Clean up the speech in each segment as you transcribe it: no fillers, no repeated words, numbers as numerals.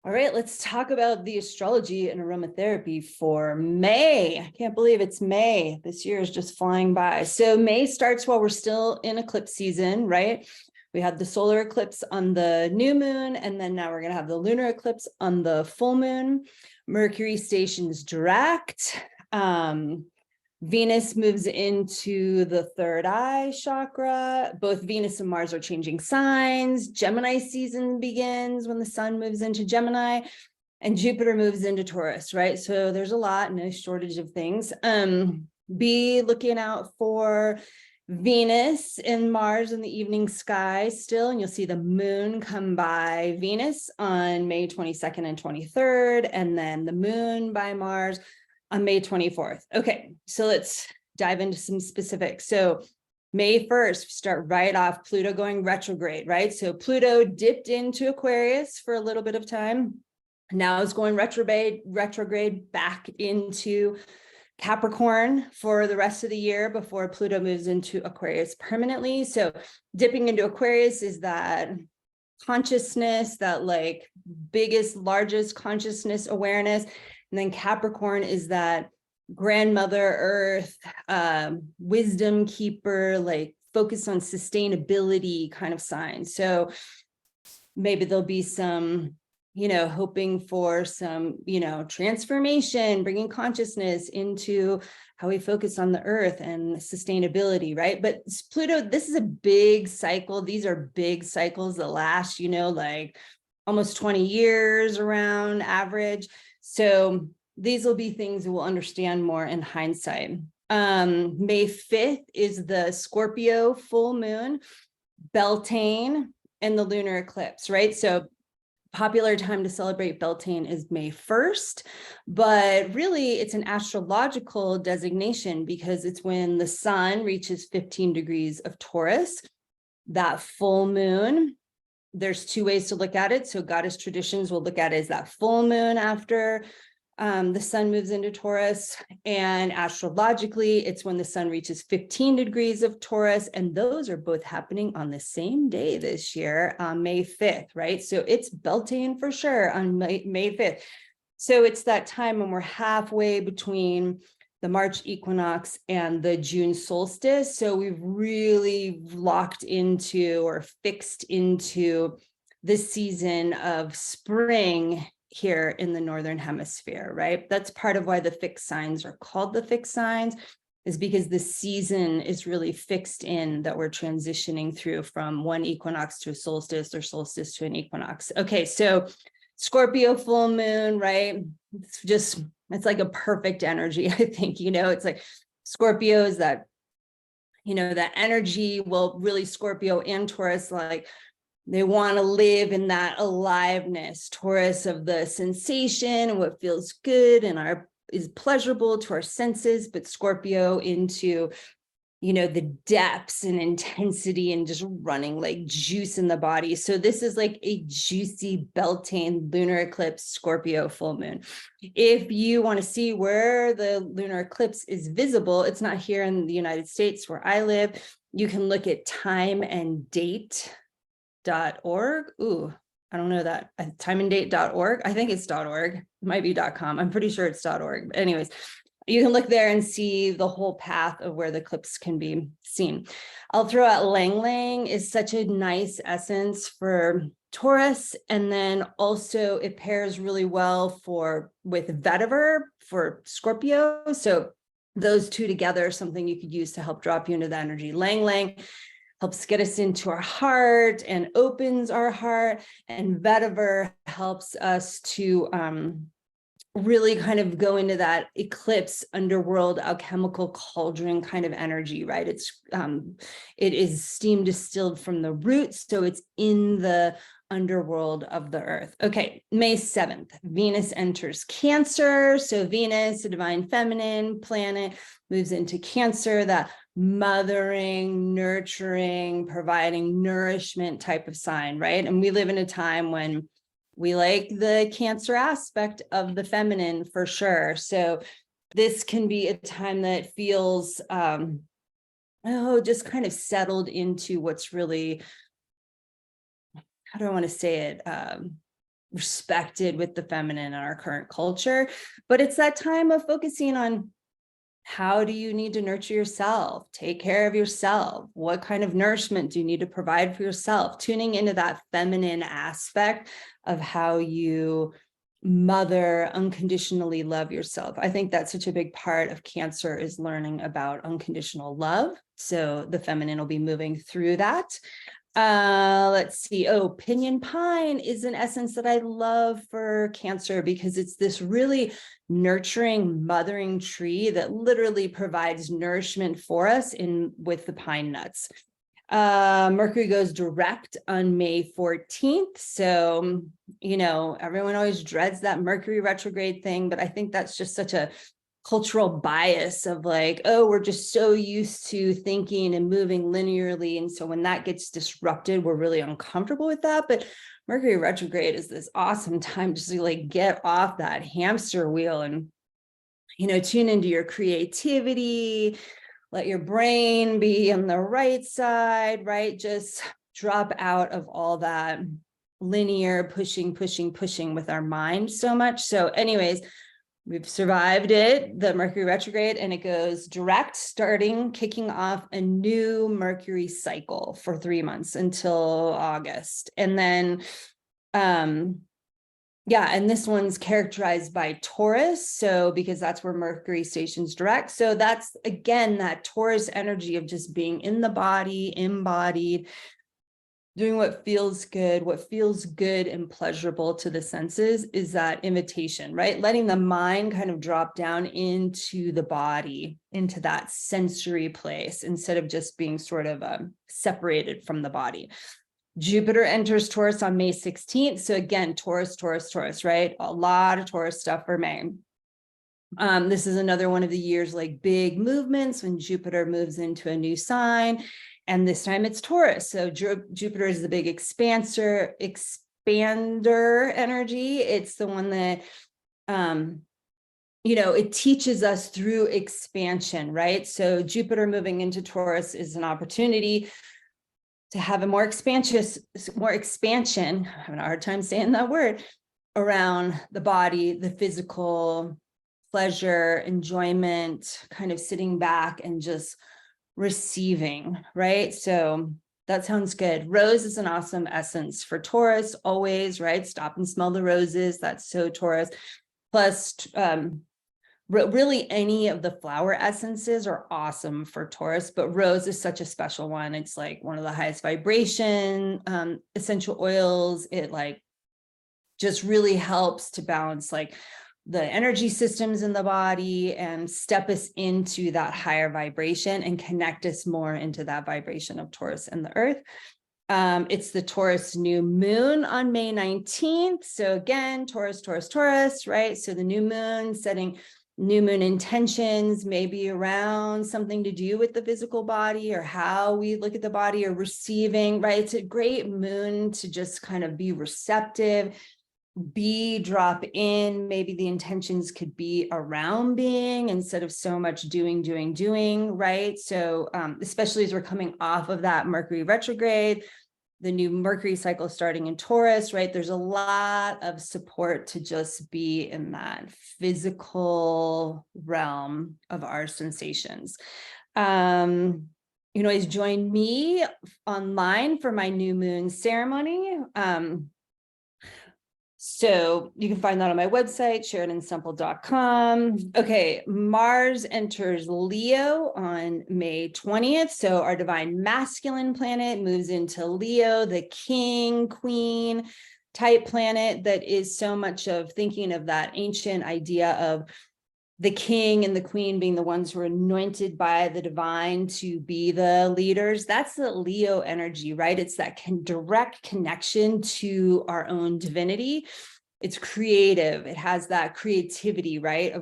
All right, let's talk about the astrology and aromatherapy for May. I can't believe it's May. This year is just flying by. So May starts while we're still in eclipse season, right? We had the solar eclipse on the new moon, and then now we're going to have the lunar eclipse on the full moon. Mercury stations direct. Venus moves into the third eye chakra. Both Venus and Mars are changing signs. Gemini season begins when the sun moves into Gemini, and Jupiter moves into Taurus, right? So there's a lot, no shortage of things. Be looking out for Venus and Mars in the evening sky still, and you'll see the moon come by Venus on May 22nd and 23rd, and then the moon by Mars on May 24th. Okay, so let's dive into some specifics. So May 1st, start right off, Pluto going retrograde, right? So Pluto dipped into Aquarius for a little bit of time. Now it's going retrograde back into Capricorn for the rest of the year before Pluto moves into Aquarius permanently. So dipping into Aquarius is that consciousness, that like biggest, largest consciousness awareness. And then Capricorn is that grandmother earth, wisdom keeper, like focus on sustainability kind of sign. So maybe there'll be some, hoping for some, transformation, bringing consciousness into how we focus on the earth and sustainability, right? But Pluto, this is a big cycle. These are big cycles that last, like almost 20 years around average. So these will be things we'll understand more in hindsight. May 5th is the Scorpio full moon, Beltane, and the lunar eclipse, right? So popular time to celebrate Beltane is May 1st, but really it's an astrological designation because it's when the sun reaches 15 degrees of Taurus, that full moon. There's two ways to look at it. So goddess traditions will look at it as that full moon after the sun moves into Taurus, and astrologically, it's when the sun reaches 15 degrees of Taurus, and those are both happening on the same day this year, May 5th, right? So it's Beltane for sure on May 5th. So it's that time when we're halfway between the March equinox and the June solstice. So we've really locked into or fixed into this season of spring here in the Northern Hemisphere, right? That's part of why the fixed signs are called the fixed signs, is because the season is really fixed in that we're transitioning through from one equinox to a solstice or solstice to an equinox. Okay, so Scorpio full moon, right? It's like a perfect energy, I think, it's like Scorpio is that, that energy. Well, really Scorpio and Taurus, like they want to live in that aliveness, Taurus of the sensation and what feels good and is pleasurable to our senses, but Scorpio into, the depths and intensity and just running like juice in the body. So this is like a juicy Beltane lunar eclipse, Scorpio full moon. If you want to see where the lunar eclipse is visible, it's not here in the United States where I live. You can look at timeanddate.org. Ooh, I don't know that. Timeanddate.org. I think it's .org. It might be .com. I'm pretty sure it's .org. But anyways, you can look there and see the whole path of where the eclipse can be seen. I'll throw out Lang Lang is such a nice essence for Taurus. And then also it pairs really well with vetiver for Scorpio. So those two together, something you could use to help drop you into the energy. Lang Lang helps get us into our heart and opens our heart, and vetiver helps us to really kind of go into that eclipse underworld alchemical cauldron kind of energy, right? It is steam distilled from the roots, so it's in the underworld of the earth. Okay, May 7th, Venus enters Cancer. So Venus, a divine feminine planet, moves into Cancer, that mothering, nurturing, providing nourishment type of sign, right? And we live in a time when we like the Cancer aspect of the feminine for sure. So this can be a time that feels, just kind of settled into what's really, how do I want to say it? respected with the feminine in our current culture. But it's that time of focusing on, how do you need to nurture yourself? Take care of yourself. What kind of nourishment do you need to provide for yourself? Tuning into that feminine aspect of how you mother, unconditionally love yourself. I think that's such a big part of Cancer, is learning about unconditional love. So the feminine will be moving through that. Let's see. Oh, pinyon pine is an essence that I love for Cancer, because it's this really nurturing, mothering tree that literally provides nourishment for us with the pine nuts. Mercury goes direct on May 14th. So, everyone always dreads that Mercury retrograde thing, but I think that's just such a cultural bias of like, oh, we're just so used to thinking and moving linearly. And so when that gets disrupted, we're really uncomfortable with that. But Mercury retrograde is this awesome time just to like get off that hamster wheel and, tune into your creativity, let your brain be on the right side, right? Just drop out of all that linear pushing with our mind so much. So anyways, we've survived it, the Mercury retrograde, and it goes direct, kicking off a new Mercury cycle for 3 months until August. And then, and this one's characterized by Taurus. So, because that's where Mercury stations direct. So that's, again, that Taurus energy of just being in the body, embodied, doing what feels good and pleasurable to the senses, is that invitation, right? Letting the mind kind of drop down into the body, into that sensory place, instead of just being sort of separated from the body. Jupiter enters Taurus on May 16th. So again, Taurus, right? A lot of Taurus stuff for May. This is another one of the year's like big movements when Jupiter moves into a new sign. And this time it's Taurus. So Jupiter is the big expander energy. It's the one that, it teaches us through expansion, right? So Jupiter moving into Taurus is an opportunity to have a more expansion, I'm having a hard time saying that word, around the body, the physical, pleasure, enjoyment, kind of sitting back and just receiving, right? So that sounds good. Rose is an awesome essence for Taurus, always, right? Stop and smell the roses. That's so Taurus. Plus, really any of the flower essences are awesome for Taurus, but rose is such a special one. It's like one of the highest vibration essential oils. It like just really helps to balance like the energy systems in the body and step us into that higher vibration and connect us more into that vibration of Taurus and the earth. It's the Taurus new moon on May 19th. So again, Taurus, right? So the new moon, setting new moon intentions, maybe around something to do with the physical body or how we look at the body or receiving, right? It's a great moon to just kind of be receptive, drop in. Maybe the intentions could be around being instead of so much doing, right? So especially as we're coming off of that Mercury retrograde, the new Mercury cycle starting in Taurus, right? There's a lot of support to just be in that physical realm of our sensations. You can always join me online for my new moon ceremony. So you can find that on my website, SheridanSemple.com. Okay, Mars enters Leo on May 20th. So our divine masculine planet moves into Leo, the king, queen type planet that is so much of thinking of that ancient idea of the king and the queen being the ones who are anointed by the divine to be the leaders. That's the Leo energy, right? It's that direct connection to our own divinity. It's creative. It has that creativity, right?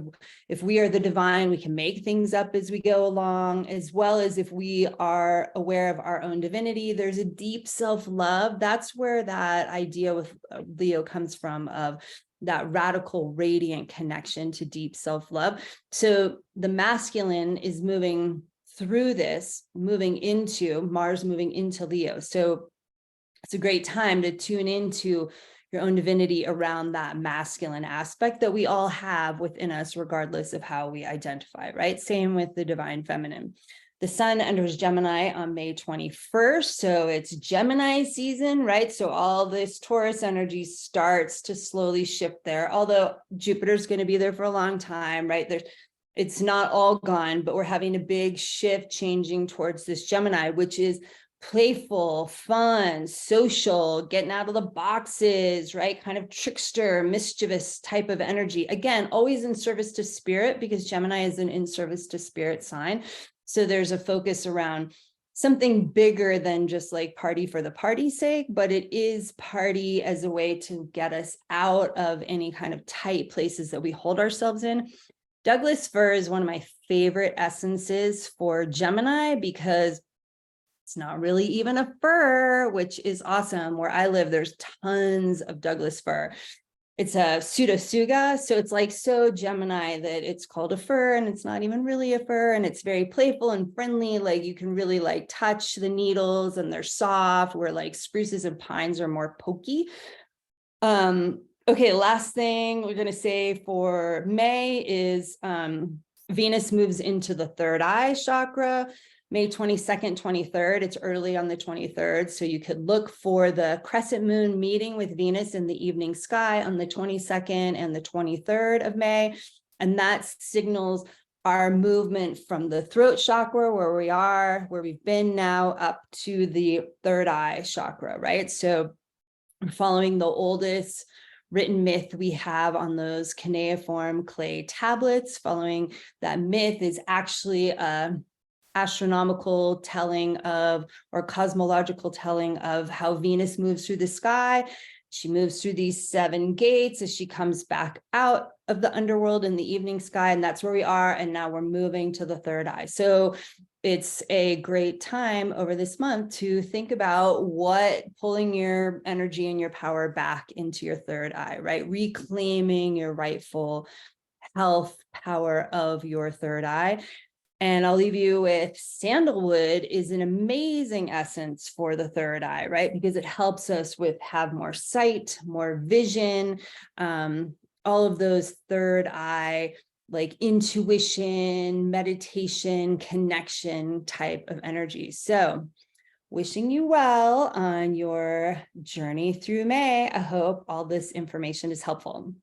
If we are the divine, we can make things up as we go along, as well as if we are aware of our own divinity. There's a deep self-love. That's where that idea with Leo comes from, of that radical, radiant connection to deep self-love. So the masculine is moving through this, moving into Mars, moving into Leo. So it's a great time to tune into your own divinity around that masculine aspect that we all have within us, regardless of how we identify, right? Same with the divine feminine. The sun enters Gemini on May 21st. So it's Gemini season, right? So all this Taurus energy starts to slowly shift there, although Jupiter's going to be there for a long time, right? It's not all gone, but we're having a big shift changing towards this Gemini, which is playful, fun, social, getting out of the boxes, right? Kind of trickster, mischievous type of energy. Again, always in service to spirit, because Gemini is an in service to spirit sign. So there's a focus around something bigger than just like party for the party's sake, but it is party as a way to get us out of any kind of tight places that we hold ourselves in. Douglas fir is one of my favorite essences for Gemini because it's not really even a fir, which is awesome. Where I live, there's tons of Douglas fir. It's a pseudotsuga, so it's like so Gemini that it's called a fir, and it's not even really a fir, and it's very playful and friendly. Like you can really like touch the needles, and they're soft, where like spruces and pines are more pokey. Okay, last thing we're going to say for May is Venus moves into the third eye chakra. May 22nd, 23rd, it's early on the 23rd. So you could look for the crescent moon meeting with Venus in the evening sky on the 22nd and the 23rd of May. And that signals our movement from the throat chakra, where we've been now, up to the third eye chakra, right? So following the oldest written myth we have on those cuneiform clay tablets, following that myth is actually a astronomical telling of, or cosmological telling of, how Venus moves through the sky. She moves through these 7 gates as she comes back out of the underworld in the evening sky, and that's where we are. And now we're moving to the third eye. So it's a great time over this month to think about what pulling your energy and your power back into your third eye, right? Reclaiming your rightful health power of your third eye. And I'll leave you with sandalwood is an amazing essence for the third eye, right? Because it helps us have more sight, more vision, all of those third eye, like intuition, meditation, connection type of energy. So wishing you well on your journey through May. I hope all this information is helpful.